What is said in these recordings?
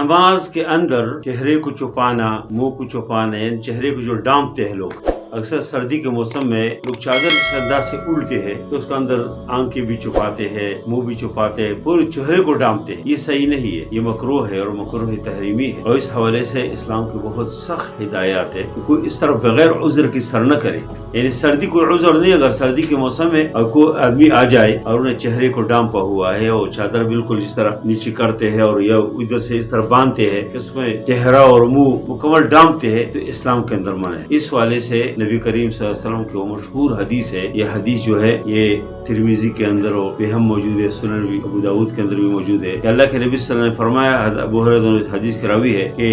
نماز کے اندر چہرے کو چھپانا، منہ کو چھپانا، چہرے کو جو ڈانپتے ہیں لوگ، اکثر سردی کے موسم میں لوگ چادر اس انداز سے اڑتے ہیں تو اس کے اندر آنکھیں بھی چھپاتے ہیں، منہ بھی چھپاتے ہیں، پورے چہرے کو ڈانپتے ہیں. یہ صحیح نہیں ہے، یہ مکروہ ہے اور مکروہ تحریمی ہے. اور اس حوالے سے اسلام کی بہت سخت ہدایات ہے کہ کوئی اس طرح بغیر عذر کی سر نہ کرے. یعنی سردی کوئی عذر نہیں، اگر سردی کے موسم میں اور کوئی آدمی آ جائے اور انہیں چہرے کو ڈانپا ہوا ہے اور چادر بالکل جس طرح نیچے کرتے ہیں اور یا ادھر سے اس طرح باندھتے ہیں کہ اس میں چہرہ اور منہ مکمل ڈانپتے ہیں، تو اسلام کے اندر منع ہے. اس والے سے نبی کریم صلی اللہ علیہ وسلم کی وہ مشہور حدیث ہے، یہ حدیث جو ہے یہ ترمذی کے اندر اور بہم موجود ہے، سنن ابو داؤد کے اندر بھی موجود ہے کہ اللہ کے نبی صلی اللہ علیہ وسلم نے فرمایا، ابو ہریرہ اس حدیث کے راوی ہے کہ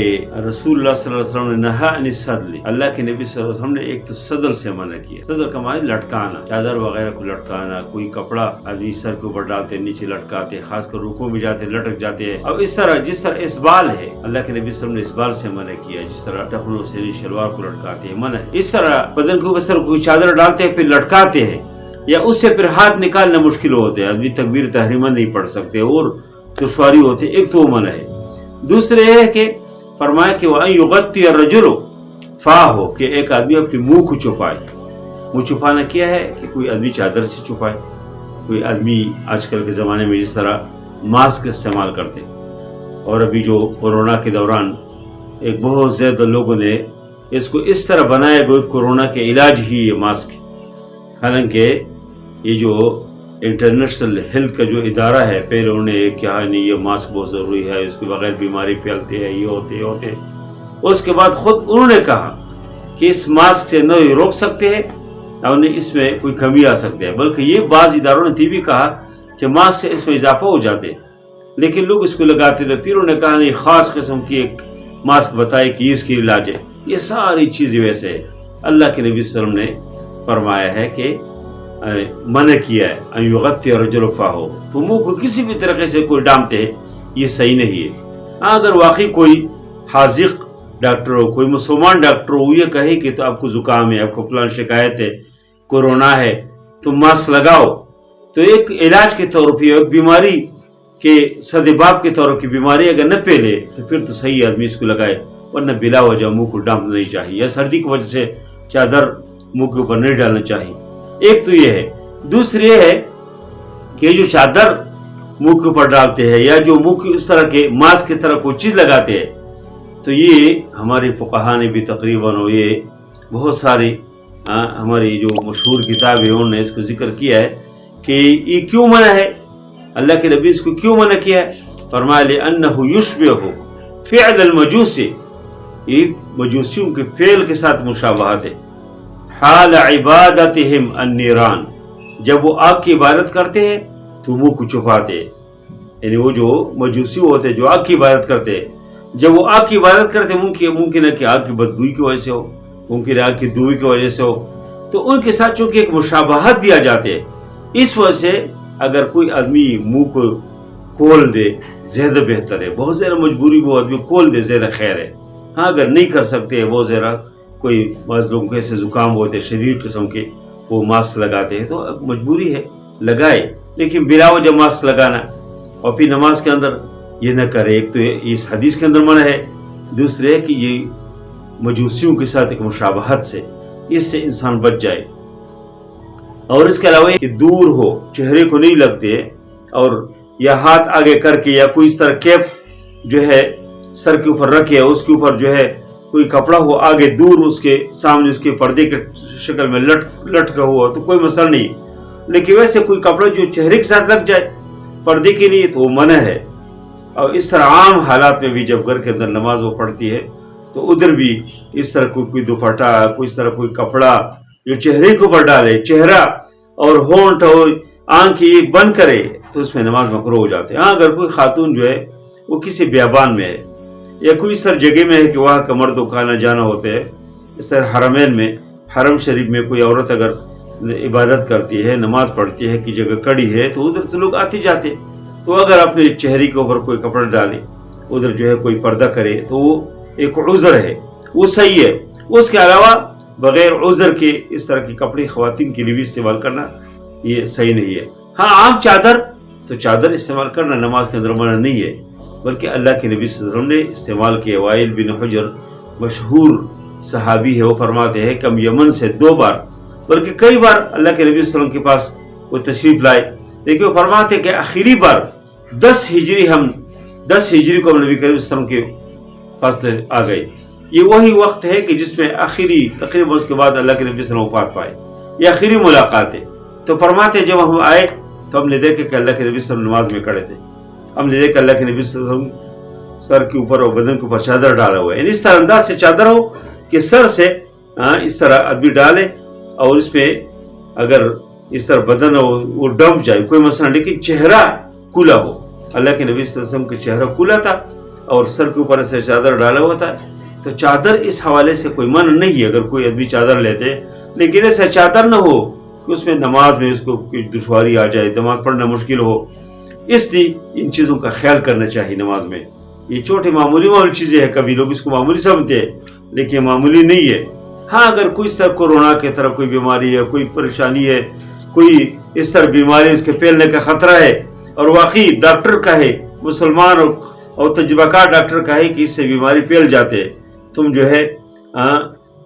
رسول اللہ صلی اللہ علیہ وسلم نے نہا عن السدل، اللہ کے نبی صلی اللہ علیہ وسلم نے ایک تو صدر سے منع کیا. صدر کا معنی لٹکانا، چادر وغیرہ کو لٹکانا، کوئی کپڑا آدمی سر کے اوپر ڈالتے نیچے لٹکاتے، خاص کر رکوع میں جاتے لٹک جاتے ہیں. اور اس طرح جس طرح اسبال ہے، اللہ کے نبی صلی اللہ علیہ وسلم نے اسبال سے منع کیا، جس طرح ٹخنوں سے شلوار کو لٹکاتے ہیں منع ہے. اس طرح بدن کو بس کوئی چادر ڈالتے ہیں پھر لٹکاتے ہیں یا اس سے پھر ہاتھ نکالنا مشکل ہوتے ہیں، آدمی تکبیر تحریمہ نہیں پڑھ سکتے اور دشواری ہوتی ہے، ایک تو وہ منع ہے. دوسرے یہ ہے کہ فرمایا کہ وَأَن يُغَطِّيَ الرَّجُلُ فَاهُ، کہ ایک آدمی اپنے منہ کو چھپائے. منہ چھپانا کیا ہے کہ کوئی آدمی چادر سے چھپائے، کوئی آدمی آج کل کے زمانے میں جس طرح ماسک استعمال کرتے، اور ابھی جو کورونا کے دوران ایک بہت زیادہ لوگوں نے اس کو اس طرح بنایا کہ کورونا کے علاج ہی یہ ماسک، حالانکہ یہ جو انٹرنیشنل ہیلتھ کا جو ادارہ ہے پہلے انہوں نے کہا نہیں یہ ماسک بہت ضروری ہے، اس کے بغیر بیماری پھیلتی ہے، یہ ہوتے اس کے بعد خود انہوں نے کہا کہ اس ماسک سے نہ روک سکتے ہیں اور نہ اس میں کوئی کمی آ سکتی ہے، بلکہ یہ بعض اداروں نے بھی کہا کہ ماسک سے اس میں اضافہ ہو جاتے، لیکن لوگ اس کو لگاتے تھے. پھر انہوں نے کہا نہیں خاص قسم کی ایک ماسک بتائی کہ اس کی علاج ہے. یہ ساری چیزیں ویسے ہے. اللہ کے نبی صلی اللہ علیہ وسلم نے فرمایا ہے کہ منع کیا ہے ان یغطی الرجل فاہو، تو منہ کو کسی بھی طریقے سے کوئی ڈانپتے ہیں یہ صحیح نہیں ہے. اگر واقعی کوئی حاذق ڈاکٹر ہو، کوئی مسلمان ڈاکٹر ہو، یہ کہے کہ تو آپ کو زکام ہے، آپ کو فلان شکایت ہے، کورونا ہے، تو ماسک لگاؤ، تو ایک علاج کے طور پہ ایک بیماری کہ سدباب کے طور کی بیماری اگر نہ پھیلے تو پھر تو صحیح آدمی اس کو لگائے، ورنہ بلا وجہ منہ کو ڈانپنا نہیں چاہیے، یا سردی کی وجہ سے چادر منہ کے اوپر نہیں ڈالنا چاہیے. ایک تو یہ ہے. دوسری یہ ہے کہ جو چادر منہ کے اوپر ڈالتے ہیں یا جو منہ کی اس طرح کے ماسک کی طرح کوئی چیز لگاتے ہیں، تو یہ ہمارے فقہا نے بھی تقریباً یہ بہت ساری ہماری جو مشہور کتاب ہے انہوں نے اس کو ذکر کیا ہے کہ یہ کیوں منع ہے، اللہ کے نبی اس کو کیوں منع کیا ہے. فرمایا لِأَنَّهُ يُشْبِهُ فِعْلَ الْمَجُوسِ، یہ مجوسیوں کے فعل کے ساتھ مشابہت ہے. حال عبادتہم النیران، جب وہ آگ کی عبادت کرتے ہیں تو منہ کو چھپاتے ہیں. یعنی وہ جو مجوسی ہوتے ہیں جو آگ کی عبادت کرتے ہیں، جب وہ آگ کی عبادت کرتے ہیں ممکن ہے کہ آگ کی بدبوئی کی وجہ سے ہو، ممکن ہے آگ کی دوئی کی وجہ سے ہو، تو ان کے ساتھ چونکہ ایک مشابہت بھی آ جاتے ہیں. اس وجہ سے اگر کوئی آدمی منہ کو کھول دے زیادہ بہتر ہے. بہت زیادہ مجبوری وہ آدمی کھول دے زیادہ خیر ہے. ہاں اگر نہیں کر سکتے بہت زیادہ کوئی بعض لوگوں کے ایسے زکام ہوتے شدید قسم کے، وہ ماسک لگاتے ہیں تو مجبوری ہے لگائے، لیکن بلا وجہ ماسک لگانا اور پھر نماز کے اندر یہ نہ کرے. ایک تو اس حدیث کے اندر منع ہے، دوسرے ہے کہ یہ مجوسیوں کے ساتھ ایک مشابہت سے اس سے انسان بچ جائے. اور اس کے علاوہ کہ دور ہو، چہرے کو نہیں لگتے، اور یا ہاتھ آگے کر کے یا کوئی اس طرح کیپ جو ہے سر کے اوپر رکھے، اس کے اوپر جو ہے کوئی کپڑا ہو آگے دور اس کے سامنے اس کے پردے کے شکل میں لٹکا ہوا تو کوئی مسئلہ نہیں. لیکن ویسے کوئی کپڑا جو چہرے کے ساتھ لگ جائے پردے کے لیے تو وہ منع ہے. اور اس طرح عام حالات میں بھی جب گھر کے اندر نماز وہ پڑھتی ہے تو ادھر بھی اس طرح کوئی دوپٹہ، کوئی اس طرح کوئی کپڑا جو چہرے کے اوپر ڈالے، چہرہ اور ہونٹ اور آنکھیں بند کرے تو اس میں نماز مکروہ ہو جاتے ہیں. ہاں اگر کوئی خاتون جو ہے وہ کسی بیابان میں ہے یا کوئی اس طرح جگہ میں ہے کہ وہاں کا مردوں کا آنا جانا ہوتا ہے، اس طرح حرمین میں، حرم شریف میں کوئی عورت اگر عبادت کرتی ہے، نماز پڑھتی ہے کہ جگہ کڑی ہے تو ادھر سے لوگ آتے جاتے، تو اگر اپنے چہرے کے اوپر کوئی کپڑا ڈالے، ادھر جو ہے کوئی پردہ کرے تو وہ ایک عذر ہے، وہ صحیح ہے. اس کے علاوہ بغیر عذر کے اس طرح کے کپڑے خواتین کے لیے بھی استعمال کرنا یہ صحیح نہیں ہے. ہاں عام چادر، تو چادر استعمال کرنا نماز کے اندر منع نہیں ہے، بلکہ اللہ کے نبی صلی اللہ علیہ وسلم نے استعمال کیا. وائل بن حجر مشہور صحابی ہے, وہ فرماتے ہیں کہ ہم یمن سے 2 بار بلکہ کئی بار اللہ کے نبی صلی اللہ علیہ وسلم کے پاس وہ تشریف لائے, لیکن وہ فرماتے ہیں کہ آخری بار 10 ہجری کو ہم نبی کریم صلی اللہ علیہ وسلم کے پاس آ گئے. یہ وہی وقت ہے کہ جس میں آخری تقریباً اس کے بعد اللہ کے نبی صلی اللہ علیہ وسلم وفات پائے. یہ آخری ملاقات ہے. تو فرماتے ہیں جب ہم آئے تو ہم نے دیکھا کہ اللہ کے نبی صلی اللہ علیہ وسلم نماز میں کھڑے تھے. ہم نے دیکھا اللہ کے نبی صلی اللہ علیہ وسلم سر کے اوپر اور بدن کے اوپر چادر ڈالا ہوا ہے. یعنی اس طرح انداز سے چادر ہو کہ سر سے اس طرح آدمی ڈالے اور اس پہ اگر اس طرح بدن ہو وہ ڈمپ جائے کوئی مسئلہ, لیکن چہرہ کھلا ہو. اللہ کے نبی صلی اللہ علیہ وسلم کا چہرہ کھلا تھا اور سر کے اوپر ایسے چادر ڈالا ہوا تھا. تو چادر اس حوالے سے کوئی منع نہیں ہے اگر کوئی آدمی چادر لیتے, لیکن ایسا چادر نہ ہو کہ اس میں نماز میں اس کو کوئی دشواری آ جائے, نماز پڑھنا مشکل ہو. اس لیے ان چیزوں کا خیال کرنا چاہیے نماز میں. یہ چھوٹی معمولی چیزیں ہیں, کبھی لوگ اس کو معمولی سمجھتے ہیں لیکن یہ معمولی نہیں ہے. ہاں اگر کوئی اس طرح کورونا کی طرح کوئی بیماری ہے, کوئی پریشانی ہے, کوئی اس طرح بیماری اس کے پھیلنے کا خطرہ ہے اور واقعی ڈاکٹر کا ہے, مسلمان اور تجربہ کار ڈاکٹر کا ہے کہ اس سے بیماری پھیل جاتے, تم جو ہے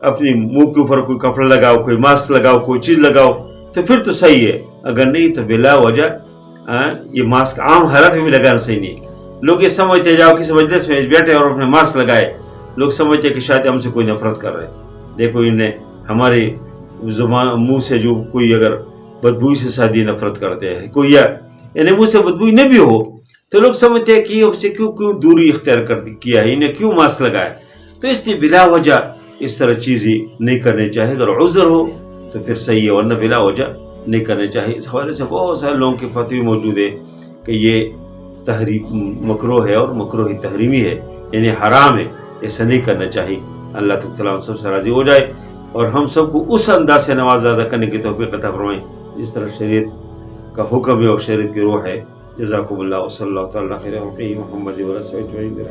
اپنی منہ کے اوپر کوئی کپڑا لگاؤ, کوئی ماسک لگاؤ, کوئی چیز لگاؤ, تو پھر تو صحیح ہے. اگر نہیں تو بلا وجہ یہ ماسک عام حالت میں بھی لگانا صحیح نہیں. لوگ یہ سمجھتے جاؤ کسی مجلس میں بیٹھے اور اپنے ماسک لگائے, لوگ سمجھتے کہ شاید ہم سے کوئی نفرت کر رہے. دیکھو انہیں ہمارے منہ سے جو کوئی اگر بدبو سے شادی نفرت کرتے ہیں, کوئی یعنی منہ سے بدبو نہ بھی ہو تو لوگ سمجھتے ہیں کہ اسے کیوں دوری اختیار کیا ہے, انہیں کیوں ماسک لگایا. تو اس لیے بلا وجہ اس طرح چیزیں نہیں کرنی چاہیے. اگر عذر ہو تو پھر صحیح ہے, ورنہ بلا وجہ نہیں کرنے چاہیے. اس حوالے سے بہت سارے لوگوں کے فتوی موجود ہے کہ یہ مکروہ ہے اور مکروہ تحریمی ہے, یعنی حرام ہے, ایسا نہیں کرنا چاہیے. اللہ تعالیٰ ہم سب سے راضی ہو جائے اور ہم سب کو اس انداز سے نماز ادا کرنے کی توفیق عطا فرمائے جس طرح شریعت کا حکم ہے اور شریعت کی روح ہے. جزاکم اللہ, صلی اللہ تعالیٰ خیر محمد.